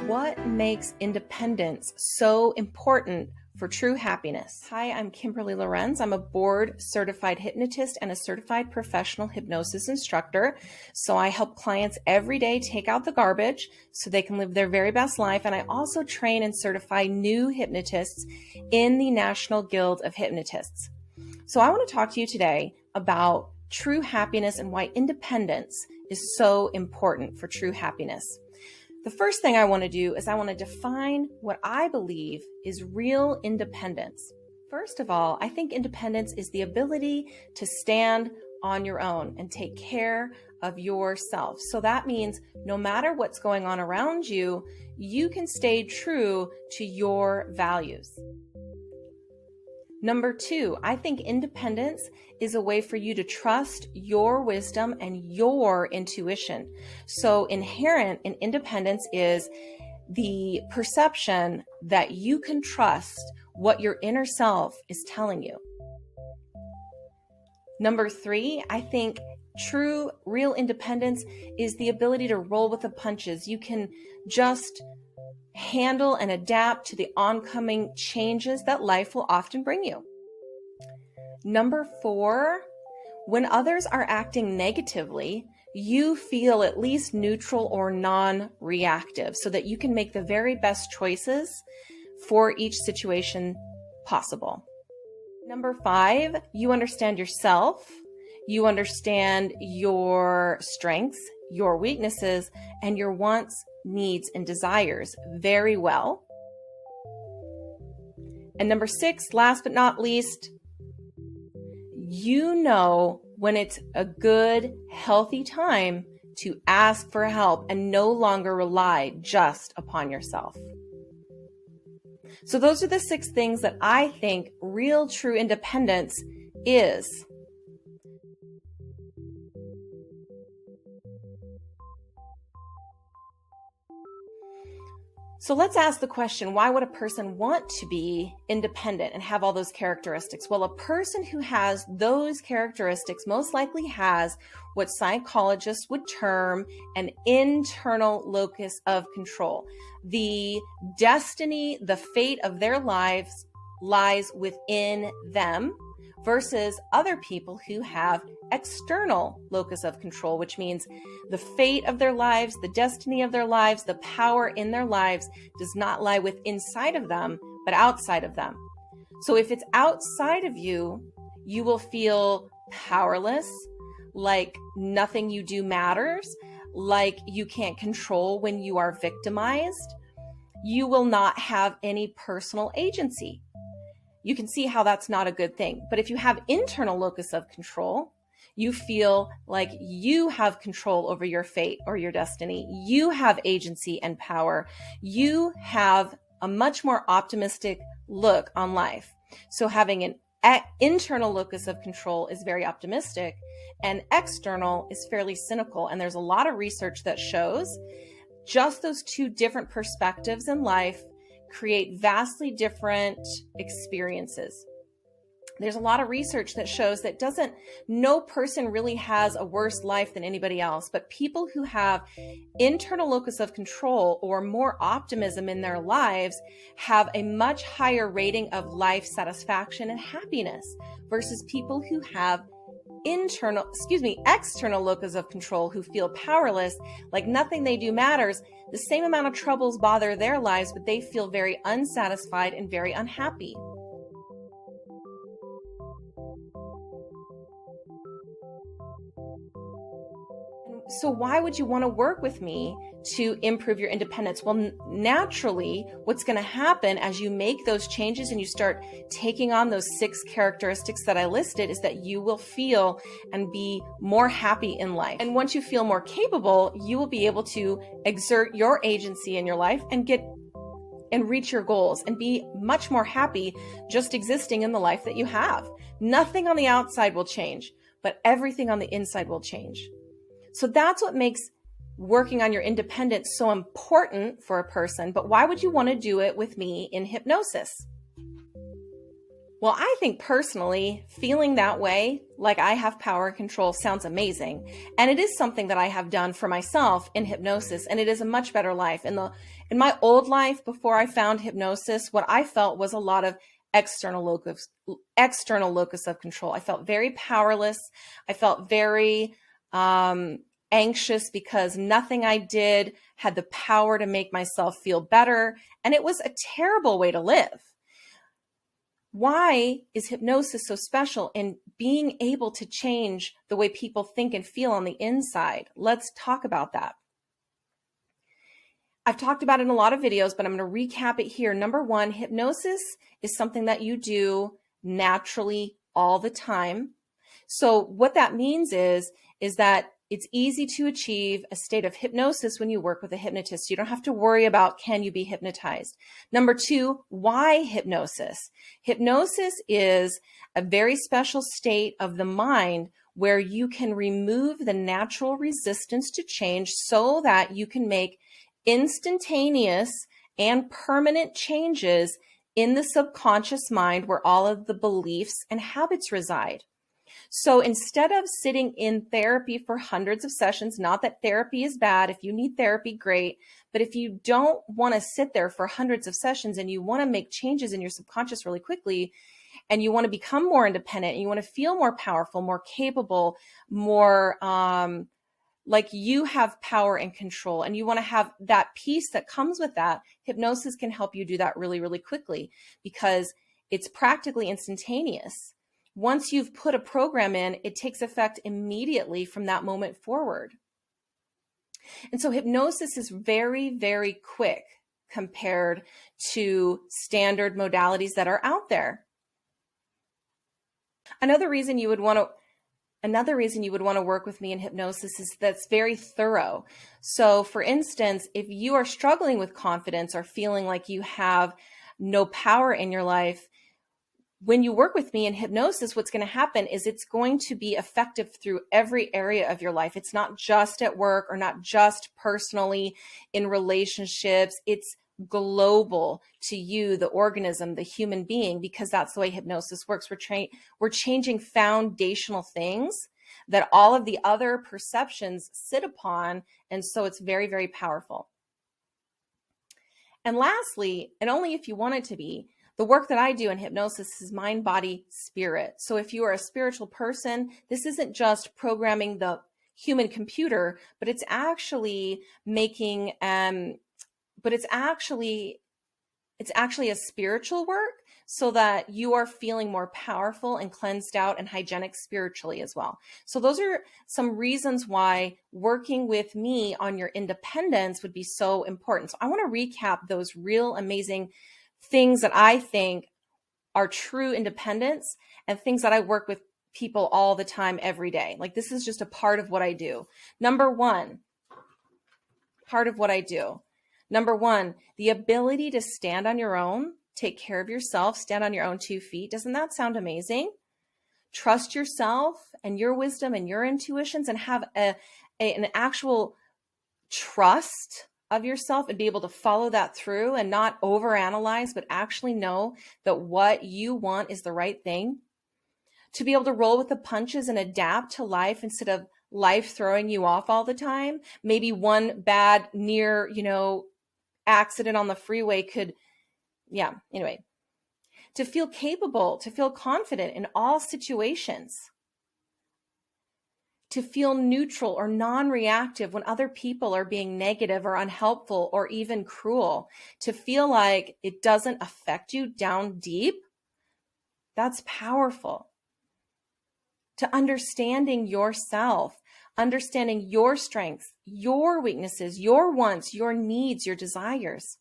What makes independence so important for true happiness? Hi, I'm Kimberly Lorenz. I'm a board-certified hypnotist and a certified professional hypnosis instructor. So I help clients every day take out the garbage so they can live their very best life. And I also train and certify new hypnotists in the National Guild of Hypnotists. So I want to talk to you today about true happiness and why independence is so important for true happiness. The first thing I want to do is I want to define what I believe is real independence. First of all, I think independence is the ability to stand on your own and take care of yourself. So that means no matter what's going on around you, you can stay true to your values. Number two, I think independence is a way for you to trust your wisdom and your intuition. So inherent in independence is the perception that you can trust what your inner self is telling you. Number three, I think true, real independence is the ability to roll with the punches. You can just handle and adapt to the oncoming changes that life will often bring you. Number four, when others are acting negatively, you feel at least neutral or non-reactive so that you can make the very best choices for each situation possible. Number five, you understand yourself, you understand your strengths, your weaknesses, and your wants, needs, and desires very well. And number six, last but not least, you know when it's a good, healthy time to ask for help and no longer rely just upon yourself. So those are the six things that I think real, true independence is. So let's ask the question, why would a person want to be independent and have all those characteristics? Well, a person who has those characteristics most likely has what psychologists would term an internal locus of control. The destiny, the fate of their lives lies within them versus other people who have external locus of control, which means the fate of their lives, the destiny of their lives, the power in their lives does not lie inside of them, but outside of them. So if it's outside of you, you will feel powerless, like nothing you do matters, like you can't control when you are victimized. You will not have any personal agency. You can see how that's not a good thing. But if you have internal locus of control, you feel like you have control over your fate or your destiny. You have agency and power. You have a much more optimistic look on life. So having an internal locus of control is very optimistic, and external is fairly cynical. And there's a lot of research that shows just those two different perspectives in life create vastly different experiences. There's a lot of research that shows that no person really has a worse life than anybody else, but people who have internal locus of control or more optimism in their lives have a much higher rating of life satisfaction and happiness versus people who have external locus of control who feel powerless, like nothing they do matters. The same amount of troubles bother their lives, but they feel very unsatisfied and very unhappy. So why would you want to work with me to improve your independence? Well, naturally, what's going to happen as you make those changes and you start taking on those six characteristics that I listed is that you will feel and be more happy in life. And once you feel more capable, you will be able to exert your agency in your life and reach your goals and be much more happy just existing in the life that you have. Nothing on the outside will change, but everything on the inside will change. So that's what makes working on your independence so important for a person. But why would you want to do it with me in hypnosis? Well, I think personally, feeling that way, like I have power and control, sounds amazing. And it is something that I have done for myself in hypnosis, and it is a much better life. In my old life, before I found hypnosis, what I felt was a lot of external locus of control. I felt very powerless. I felt very anxious because nothing I did had the power to make myself feel better. And it was a terrible way to live. Why is hypnosis so special in being able to change the way people think and feel on the inside? Let's talk about that. I've talked about it in a lot of videos, but I'm going to recap it here. Number one, hypnosis is something that you do naturally all the time. So what that means is that it's easy to achieve a state of hypnosis when you work with a hypnotist. You don't have to worry about, can you be hypnotized? Number two, why hypnosis? Hypnosis is a very special state of the mind where you can remove the natural resistance to change so that you can make instantaneous and permanent changes in the subconscious mind where all of the beliefs and habits reside. So instead of sitting in therapy for hundreds of sessions, not that therapy is bad. If you need therapy, great. But if you don't want to sit there for hundreds of sessions and you want to make changes in your subconscious really quickly, and you want to become more independent, and you want to feel more powerful, more capable, more like you have power and control, and you want to have that peace that comes with that, hypnosis can help you do that really, really quickly because it's practically instantaneous. Once you've put a program in, it takes effect immediately from that moment forward. And so hypnosis is very, very quick compared to standard modalities that are out there. Another reason you would want to work with me in hypnosis is that's very thorough. So for instance, if you are struggling with confidence or feeling like you have no power in your life, when you work with me in hypnosis, what's going to happen is it's going to be effective through every area of your life. It's not just at work or not just personally in relationships. It's global to you, the organism, the human being, because that's the way hypnosis works. We're changing foundational things that all of the other perceptions sit upon. And so it's very, very powerful. And lastly, and only if you want it to be, the work that I do in hypnosis is mind, body, spirit. So if you are a spiritual person, this isn't just programming the human computer, but it's actually making, it's actually a spiritual work so that you are feeling more powerful and cleansed out and hygienic spiritually as well. So those are some reasons why working with me on your independence would be so important. So I want to recap those real amazing things that I think are true independence and things that I work with people all the time, every day. Like this is just a part of what I do. Number one, the ability to stand on your own, take care of yourself, stand on your own 2 feet. Doesn't that sound amazing? Trust yourself and your wisdom and your intuitions and have an actual trust of yourself and be able to follow that through and not overanalyze, but actually know that what you want is the right thing. To be able to roll with the punches and adapt to life instead of life throwing you off all the time. Maybe one bad near, accident on the freeway could, anyway. To feel capable, to feel confident in all situations. To feel neutral or non-reactive when other people are being negative or unhelpful or even cruel. To feel like it doesn't affect you down deep. That's powerful. To understanding yourself, understanding your strengths, your weaknesses, your wants, your needs, your desires.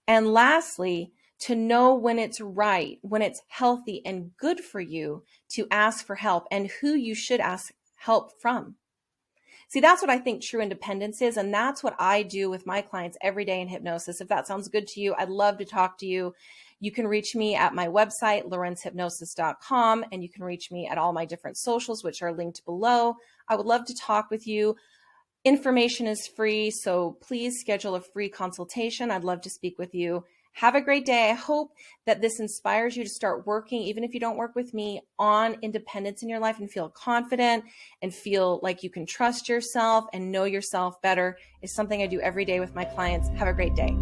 And lastly, to know when it's right, when it's healthy and good for you to ask for help and who you should ask help from. See, that's what I think true independence is. And that's what I do with my clients every day in hypnosis. If that sounds good to you, I'd love to talk to you. You can reach me at my website, lorenzhypnosis.com, and you can reach me at all my different socials, which are linked below. I would love to talk with you. Information is free, so please schedule a free consultation. I'd love to speak with you. Have a great day. I hope that this inspires you to start working, even if you don't work with me, on independence in your life and feel confident and feel like you can trust yourself and know yourself better. Is something I do every day with my clients. Have a great day.